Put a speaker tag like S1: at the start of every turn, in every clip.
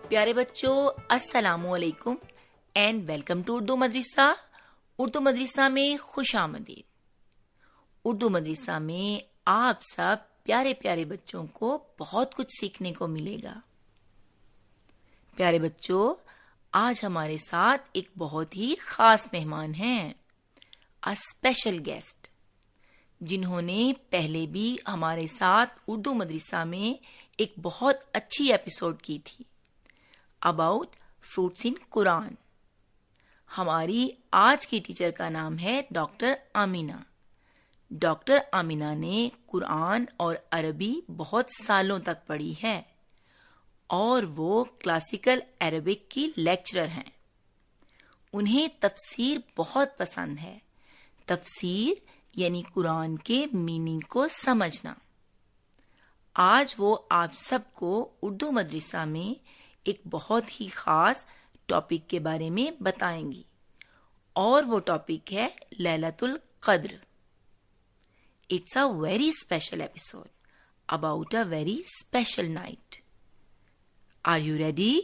S1: پیارے بچوں، السلام علیکم اینڈ ویلکم ٹو اردو مدرسہ۔ اردو مدرسہ میں خوش آمدید۔ اردو مدرسہ میں آپ سب پیارے پیارے بچوں کو بہت کچھ سیکھنے کو ملے گا۔ پیارے بچوں، آج ہمارے ساتھ ایک بہت ہی خاص مہمان ہیں، اسپیشل گیسٹ، جنہوں نے پہلے بھی ہمارے ساتھ اردو مدرسہ میں ایک بہت اچھی ایپیسوڈ کی تھی اباؤٹ فروٹس ان قرآن۔ ہماری آج کی ٹیچر کا نام ہے ڈاکٹر آمینہ۔ ڈاکٹر آمینہ نے قرآن اور عربی بہت سالوں تک پڑھی ہے اور وہ کلاسیکل عربک کی لیکچرر ہیں۔ انہیں تفسیر بہت پسند ہے۔ تفسیر یعنی قرآن کے میننگ کو سمجھنا۔ آج وہ آپ سب کو اردو مدرسہ میں ایک بہت ہی خاص ٹاپک کے بارے میں بتائیں گی، اور وہ ٹاپک ہے لیلۃ القدر۔ It's a very special episode about a very special night. Are you ready?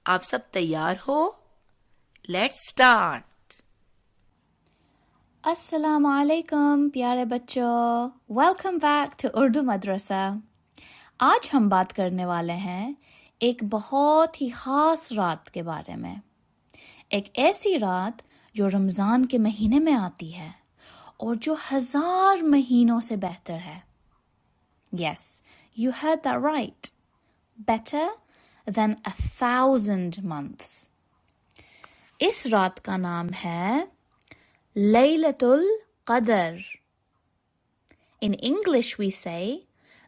S1: آپ سب تیار ہو؟ Let's start.
S2: السلام علیکم پیارے بچوں، ویلکم بیک ٹو اردو مدرسہ۔ آج ہم بات کرنے والے ہیں ایک بہت ہی خاص رات کے بارے میں، ایک ایسی رات جو رمضان کے مہینے میں آتی ہے اور جو 1000 مہینوں سے بہتر ہے۔ Yes, you heard that right. Better than 1000 months. اس رات کا نام ہے لیلۃ القدر۔ In English we say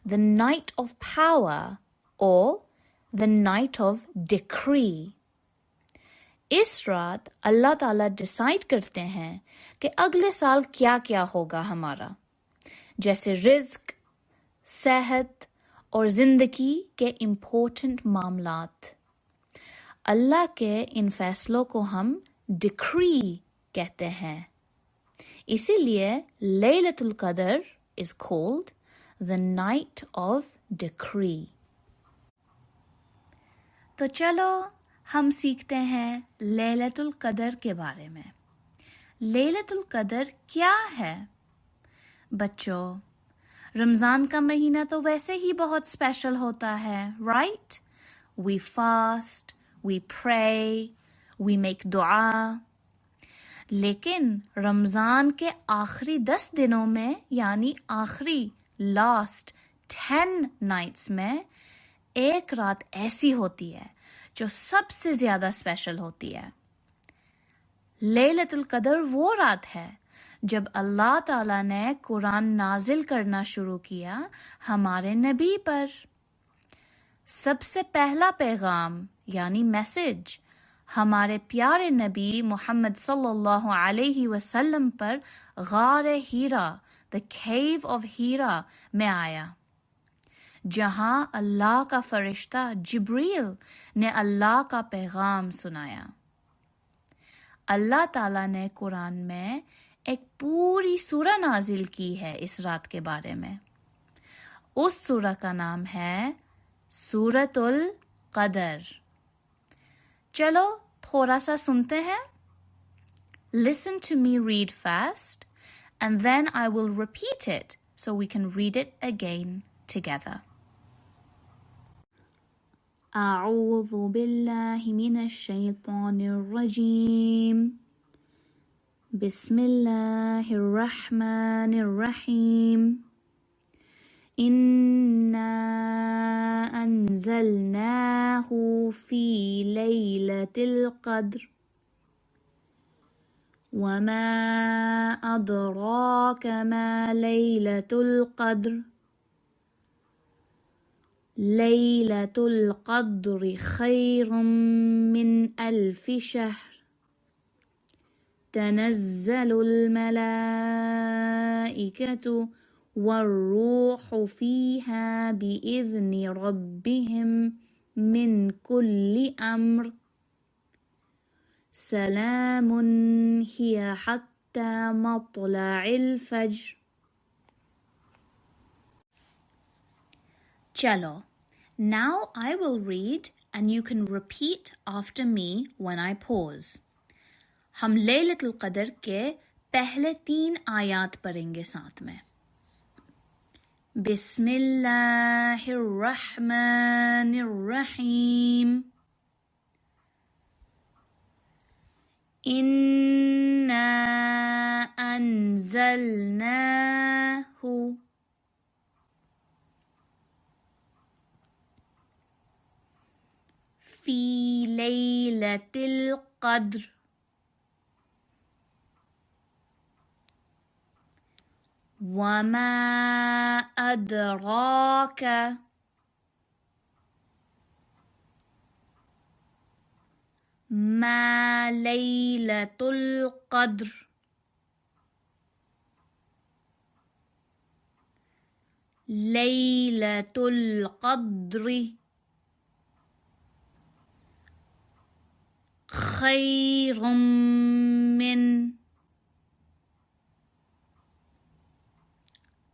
S2: the night of power or the night of decree. اس رات اللہ تعالیٰ ڈیسائیڈ کرتے ہیں کہ اگلے سال کیا کیا ہوگا ہمارا، جیسے رزق، صحت اور زندگی کے امپورٹنٹ معاملات۔ اللہ کے ان فیصلوں کو ہم ڈکری کہتے ہیں، اسی لیے لیلۃ القدر is called the night of decree۔ تو چلو ہم سیکھتے ہیں لیلۃ القدر کے بارے میں۔ لیلۃ القدر کیا ہے؟ بچوں، رمضان کا مہینہ تو ویسے ہی بہت اسپیشل ہوتا ہے، رائٹ؟ وی فاسٹ، وی پرے، وی میک دعا۔ لیکن رمضان کے آخری 10 دنوں میں، یعنی آخری لاسٹ 10 نائٹس میں، ایک رات ایسی ہوتی ہے جو سب سے زیادہ اسپیشل ہوتی ہے۔ لیلۃ القدر وہ رات ہے جب اللہ تعالیٰ نے قرآن نازل کرنا شروع کیا ہمارے نبی پر۔ سب سے پہلا پیغام یعنی میسج ہمارے پیارے نبی محمد صلی اللہ علیہ وسلم پر غار ہیرا، the cave of ہیرا میں آیا، جہاں اللہ کا فرشتہ جبریل نے اللہ کا پیغام سنایا۔ اللہ تعالیٰ نے قرآن میں ایک پوری سورہ نازل کی ہے اس رات کے بارے میں۔ اس سورہ کا نام ہے سورۃ القدر۔ چلو تھوڑا سا سنتے ہیں۔ Listen to me read fast and then I will repeat it so we can read it again together. أعوذ بالله من الشيطان الرجيم بسم الله الرحمن الرحيم إنا أنزلناه في ليلة القدر وما أدراك ما ليلة القدر ليلة القدر خير من 1000 شهر تنزل الملائكة والروح فيها بإذن ربهم من كل أمر سلام هي حتى مطلع الفجر۔ چلو now I will read and you can repeat after me when I pause. ہم لیلۃ القدر کے پہلے 3 آیات پڑھیں گے ساتھ میں. بسم اللہ الرحمن الرحیم. اِنَّا أَنزَلْنَاهُ فِي لَيْلَةِ الْقَدْرِ وَمَا أَدْرَاكَ ما ليلة القدر ليلة القدر خير من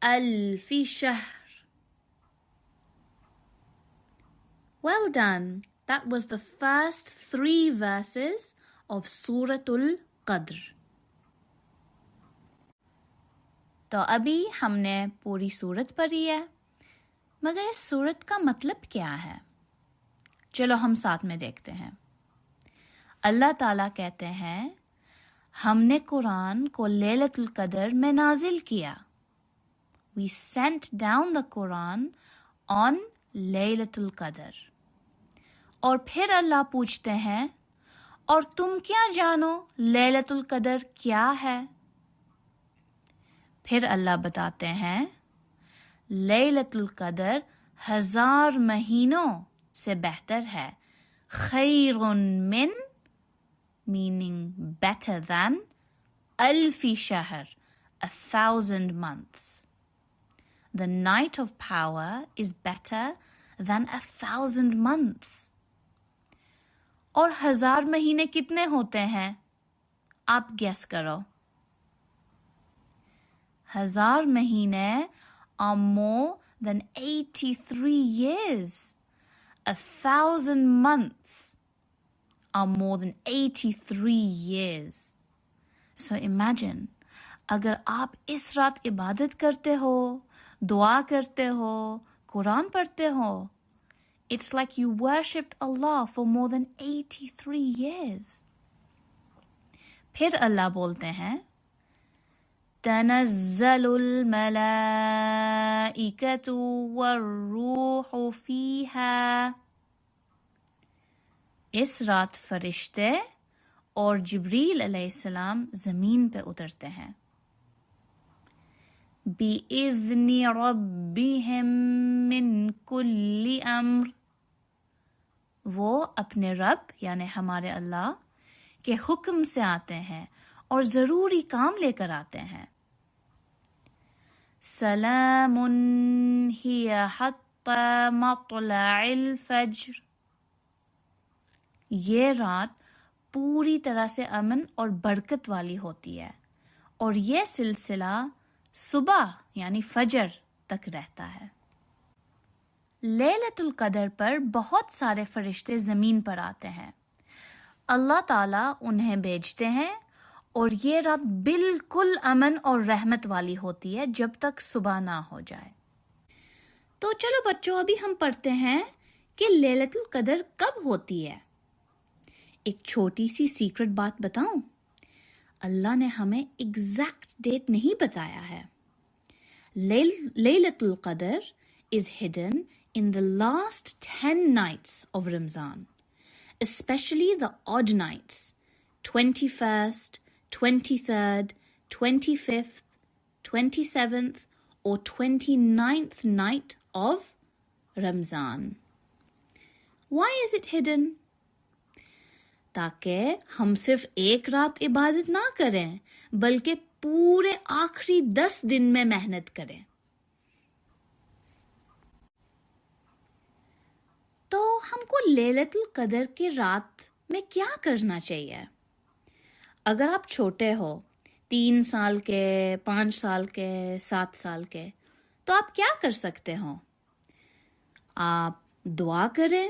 S2: 1000 شهر. Well done. That was the first 3 verses of Suratul Qadr. تو ابھی ہم نے پوری سورت پڑھی ہے، مگر اس سورت کا مطلب کیا ہے؟ چلو ہم ساتھ میں دیکھتے ہیں. اللہ تعالیٰ کہتے ہیں ہم نے قرآن کو لیلۃ القدر میں نازل کیا. We sent down the Quran on لیلۃ القدر. اور پھر اللہ پوچھتے ہیں اور تم کیا جانو لیلۃ القدر کیا ہے؟ پھر اللہ بتاتے ہیں لیلۃ القدر 1000 مہینوں سے بہتر ہے. خیر من meaning better than 1000 شہر 1000 months. The night of power is better than 1000 months. اور 1000 مہینے کتنے ہوتے ہیں؟ آپ گیس کرو. 1000 مہینے are more than 83 years. 1000 months are more than 83 years. So imagine, اگر آپ اس رات عبادت کرتے ہو، دعا کرتے ہو، قرآن پڑھتے ہو, it's like you worshipped Allah for more than 83 years. پھر اللہ بولتے ہیں تنزل الملائکۃ والروح فیہا. اس رات فرشتے اور جبریل علیہ السلام زمین پہ اترتے ہیں. بِإِذْنِ رَبِّهِمْ مِنْ كُلِّ أَمْرٍ. وہ اپنے رب یعنی ہمارے اللہ کے حکم سے آتے ہیں اور ضروری کام لے کر آتے ہیں. سلام ہی حتی مطلع الفجر. یہ رات پوری طرح سے امن اور برکت والی ہوتی ہے اور یہ سلسلہ صبح یعنی فجر تک رہتا ہے. لیلۃ القدر پر بہت سارے فرشتے زمین پر آتے ہیں. اللہ تعالیٰ انہیں بھیجتے ہیں اور یہ رات بالکل امن اور رحمت والی ہوتی ہے جب تک صبح نہ ہو جائے. تو چلو بچوں ابھی ہم پڑھتے ہیں کہ لیلۃ القدر کب ہوتی ہے. ایک چھوٹی سی سیکرٹ بات بتاؤں، اللہ نے ہمیں ایگزیکٹ ڈیٹ نہیں بتایا ہے. لیلۃ القدر is hidden in the last 10 nights of Ramzan, especially the odd nights, 21st, 23rd, 25th, 27th or 29th night of Ramzan. Why is it hidden? تاکہ ہم صرف ایک رات عبادت نہ کریں بلکہ پورے آخری 10 دن میں محنت کریں. تو ہم کو لیلۃ القدر کی رات میں کیا کرنا چاہیے؟ اگر آپ چھوٹے ہو 3 سال کے، 5 سال کے، 7 سال کے، تو آپ کیا کر سکتے ہو؟ آپ دعا کریں،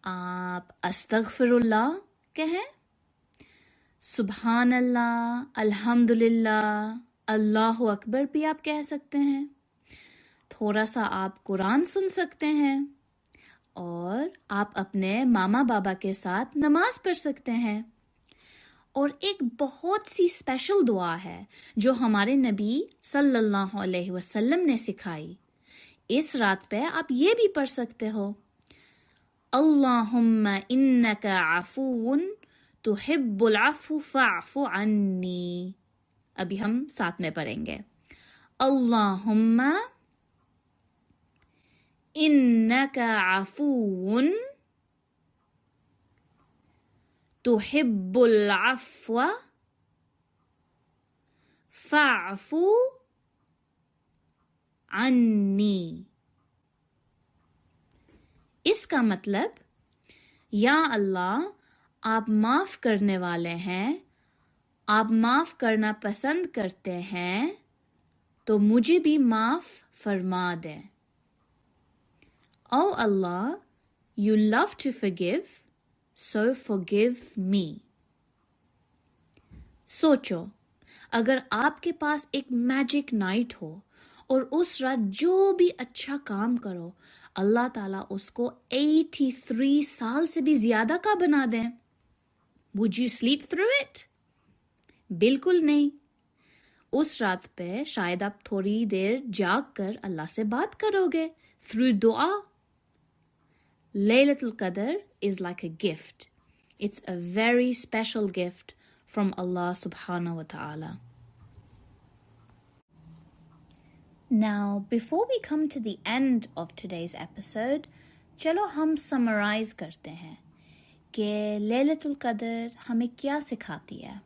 S2: آپ استغفر اللہ کہیں، سبحان اللہ، الحمدللہ، اللہ اکبر بھی آپ کہہ سکتے ہیں، تھوڑا سا آپ قرآن سن سکتے ہیں، اور آپ اپنے ماما بابا کے ساتھ نماز پڑھ سکتے ہیں۔ اور ایک بہت سی اسپیشل دعا ہے جو ہمارے نبی صلی اللہ علیہ وسلم نے سکھائی۔ اس رات پہ آپ یہ بھی پڑھ سکتے ہو، اللہم انک عفو تحب العفو فاعف عنی۔ ابھی ہم ساتھ میں پڑھیں گے، اللہم انک عفو تحب العفو فاعف عنی۔ اس کا مطلب، یا اللہ آپ معاف کرنے والے ہیں، آپ معاف کرنا پسند کرتے ہیں، تو مجھے بھی معاف فرما دیں۔ او اللہ، you love to forgive, so forgive me۔ سوچو، اگر آپ کے پاس ایک میجک نائٹ ہو اور اس رات جو بھی اچھا کام کرو اللہ تعالیٰ اس کو 83 سال سے بھی زیادہ کا بنا دیں، would you sleep through it؟ بالکل نہیں۔ اس رات پہ شاید آپ تھوڑی دیر جاگ کر اللہ سے بات کرو گے through دعا۔ لیلۃ القدر is like a gift. It's a very special gift from Allah subhanahu wa ta'ala. Now, before we come to the end of today's episode, چلو ہم سمرائز کرتے ہیں کہ لیلۃ القدر ہمیں کیا سکھاتی ہے۔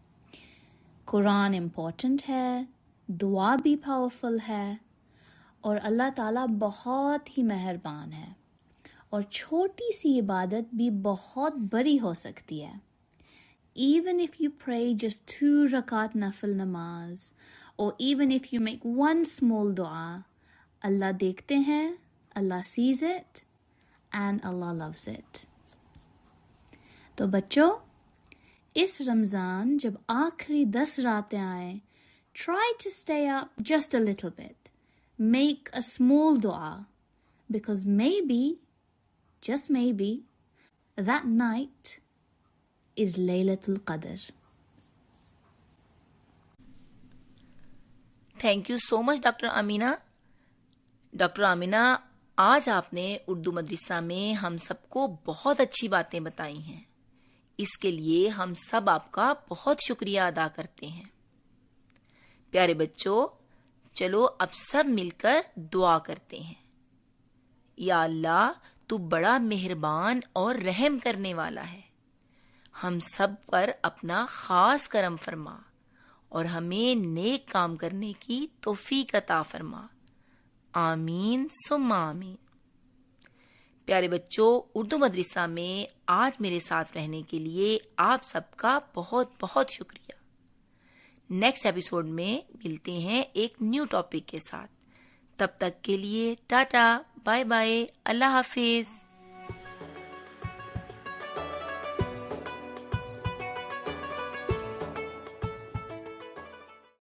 S2: قرآن امپورٹنٹ ہے، دعا بھی پاورفل ہے، اور اللہ تعالیٰ بہت ہی مہربان ہے، اور چھوٹی سی عبادت بھی بہت بڑی ہو سکتی ہے۔ Even if you pray just 2 rakat nafil namaz, or even if you make one small dua, Allah دیکھتے ہیں، Allah sees it, and Allah loves it۔ تو بچوں، اس رمضان جب آخری 10 راتیں آئیں، try to stay up just a little bit. Make a small dua, because maybe, just maybe, that night is Laylatul Qadr.
S1: Thank you so much doctor Amina. Doctor Amina, آج آپ نے اردو مدرسہ میں ہم سب کو بہت اچھی باتیں بتائی ہیں، اس کے لیے ہم سب آپ کا بہت شکریہ ادا کرتے ہیں۔ پیارے بچوں، چلو اب سب مل کر دعا کرتے ہیں۔ یا اللہ، تو بڑا مہربان اور رحم کرنے والا ہے، ہم سب پر اپنا خاص کرم فرما اور ہمیں نیک کام کرنے کی توفیق عطا فرما، آمین ثم آمین۔ پیارے بچوں، اردو مدرسہ میں آج میرے ساتھ رہنے کے لیے آپ سب کا بہت بہت شکریہ۔ نیکسٹ ایپیسوڈ میں ملتے ہیں ایک نیو ٹاپک کے ساتھ، تب تک کے لیے ٹاٹا، بائے بائے، اللہ حافظ۔